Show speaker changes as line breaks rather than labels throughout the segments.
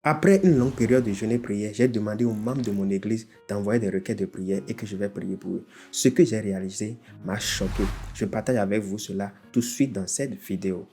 Après une longue période de jeûne et prière, j'ai demandé aux membres de mon église d'envoyer des requêtes de prière et que je vais prier pour eux. Ce que j'ai réalisé m'a choqué. Je partage avec vous cela tout de suite dans cette vidéo.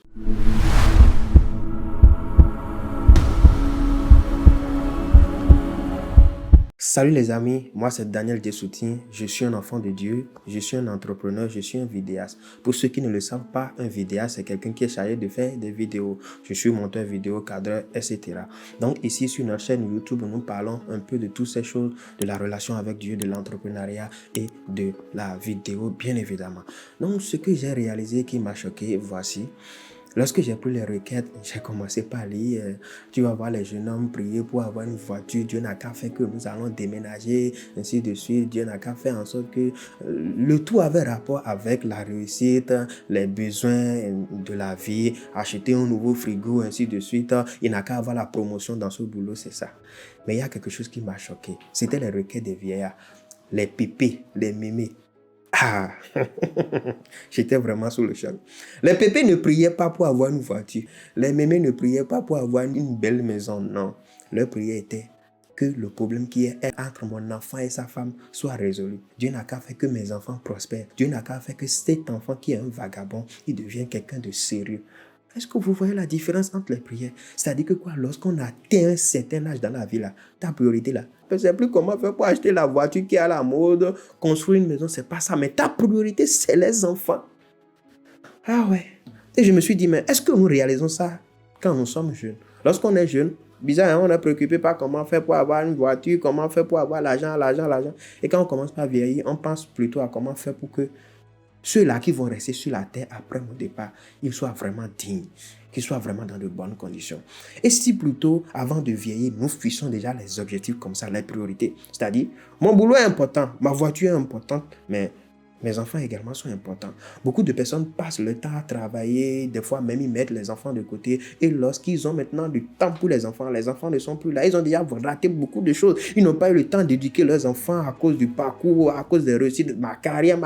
Salut les amis, moi c'est Daniel Dessoutien, je suis un enfant de Dieu, je suis un entrepreneur, je suis un vidéaste. Pour ceux qui ne le savent pas, un vidéaste c'est quelqu'un qui est chargé de faire des vidéos. Je suis monteur vidéo, cadreur, etc. Donc ici sur notre chaîne YouTube, nous parlons un peu de toutes ces choses, de la relation avec Dieu, de l'entrepreneuriat et de la vidéo bien évidemment. Donc ce que j'ai réalisé qui m'a choqué, voici. Lorsque j'ai pris les requêtes, j'ai commencé par lire. Tu vas voir les jeunes hommes prier pour avoir une voiture. Dieu n'a qu'à faire que nous allons déménager, ainsi de suite. Dieu n'a qu'à faire en sorte que le tout avait rapport avec la réussite, les besoins de la vie, acheter un nouveau frigo, ainsi de suite. Il n'a qu'à avoir la promotion dans ce boulot, c'est ça. Mais il y a quelque chose qui m'a choqué. C'était les requêtes des vieillards, les pépés, les mémés. Ah, j'étais vraiment sous le choc. Les pépés ne priaient pas pour avoir une voiture. Les mémés ne priaient pas pour avoir une belle maison. Non. Leur prière était que le problème qui est entre mon enfant et sa femme soit résolu. Dieu n'a qu'à faire que mes enfants prospèrent. Dieu n'a qu'à faire que cet enfant qui est un vagabond, il devienne quelqu'un de sérieux. Est-ce que vous voyez la différence entre les prières? C'est-à-dire que quoi, lorsqu'on atteint un certain âge dans la vie, là, ta priorité, là, je ne sais plus comment faire pour acheter la voiture qui est à la mode, construire une maison, c'est pas ça. Mais ta priorité, c'est les enfants. Ah ouais. Et je me suis dit, mais est-ce que nous réalisons ça quand nous sommes jeunes? Lorsqu'on est jeune, bizarre, on est préoccupé par comment faire pour avoir une voiture, comment faire pour avoir l'argent. Et quand on commence par vieillir, on pense plutôt à comment faire pour que ceux-là qui vont rester sur la terre après mon départ, ils soient vraiment dignes, qu'ils soient vraiment dans de bonnes conditions. Et si plutôt, avant de vieillir, nous fixons déjà les objectifs comme ça, les priorités. C'est-à-dire, mon boulot est important, ma voiture est importante, mais mes enfants également sont importants. Beaucoup de personnes passent le temps à travailler, des fois même ils mettent les enfants de côté. Et lorsqu'ils ont maintenant du temps pour les enfants ne sont plus là. Ils ont déjà raté beaucoup de choses. Ils n'ont pas eu le temps d'éduquer leurs enfants à cause du parcours, à cause des réussites, ma carrière.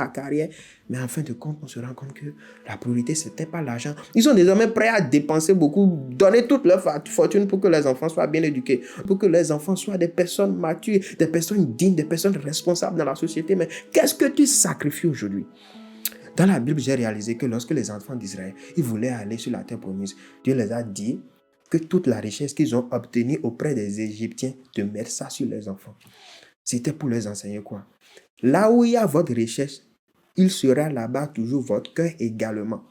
Mais en fin de compte, on se rend compte que la priorité, ce n'était pas l'argent. Ils sont désormais prêts à dépenser beaucoup, donner toute leur fortune pour que les enfants soient bien éduqués, pour que les enfants soient des personnes matures, des personnes dignes, des personnes responsables dans la société. Mais qu'est-ce que tu sacrifies aujourd'hui? Dans la Bible, j'ai réalisé que lorsque les enfants d'Israël, ils voulaient aller sur la terre promise, Dieu les a dit que toute la richesse qu'ils ont obtenue auprès des Égyptiens, de mettre ça sur les enfants. C'était pour les enseigner quoi? Là où il y a votre richesse, il sera là-bas toujours votre cœur également.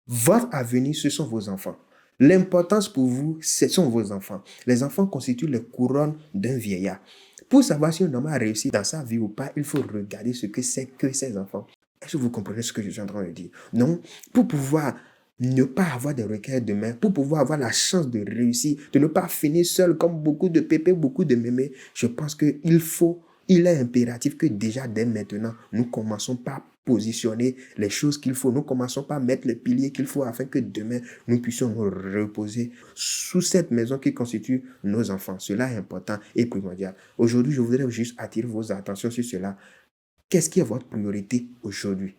Votre avenir, ce sont vos enfants. L'importance pour vous, ce sont vos enfants. Les enfants constituent les couronnes d'un vieillard. Pour savoir si un homme a réussi dans sa vie ou pas, il faut regarder ce que c'est que ses enfants. Est-ce que vous comprenez ce que je suis en train de dire? Non, pour pouvoir ne pas avoir de requêtes demain, pour pouvoir avoir la chance de réussir, de ne pas finir seul comme beaucoup de pépés, beaucoup de mémés, je pense il est impératif que déjà dès maintenant, nous commençons par positionner les choses qu'il faut. Nous commençons par mettre les piliers qu'il faut afin que demain, nous puissions nous reposer sous cette maison qui constitue nos enfants. Cela est important et primordial. Aujourd'hui, je voudrais juste attirer vos attentions sur cela. Qu'est-ce qui est votre priorité aujourd'hui?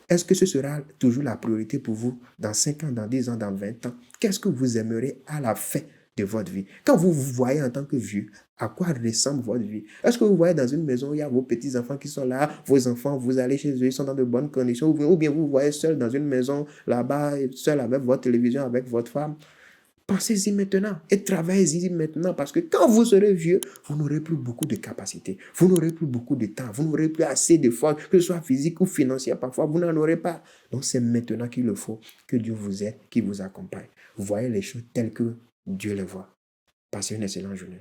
Est-ce que ce sera toujours la priorité pour vous dans 5 ans, dans 10 ans, dans 20 ans? Qu'est-ce que vous aimeriez à la fin de votre vie? Quand vous vous voyez en tant que vieux, à quoi ressemble votre vie? Est-ce que vous voyez dans une maison où il y a vos petits-enfants qui sont là, vos enfants, vous allez chez eux, ils sont dans de bonnes conditions, ou bien vous vous voyez seul dans une maison là-bas, seul avec votre télévision, avec votre femme? Pensez-y maintenant et travaillez-y maintenant parce que quand vous serez vieux, vous n'aurez plus beaucoup de capacités, vous n'aurez plus beaucoup de temps, vous n'aurez plus assez de force, que ce soit physique ou financière, parfois vous n'en aurez pas. Donc c'est maintenant qu'il le faut que Dieu vous aide, qu'il vous accompagne. Vous voyez les choses telles que Dieu les voit. Passez une excellente journée.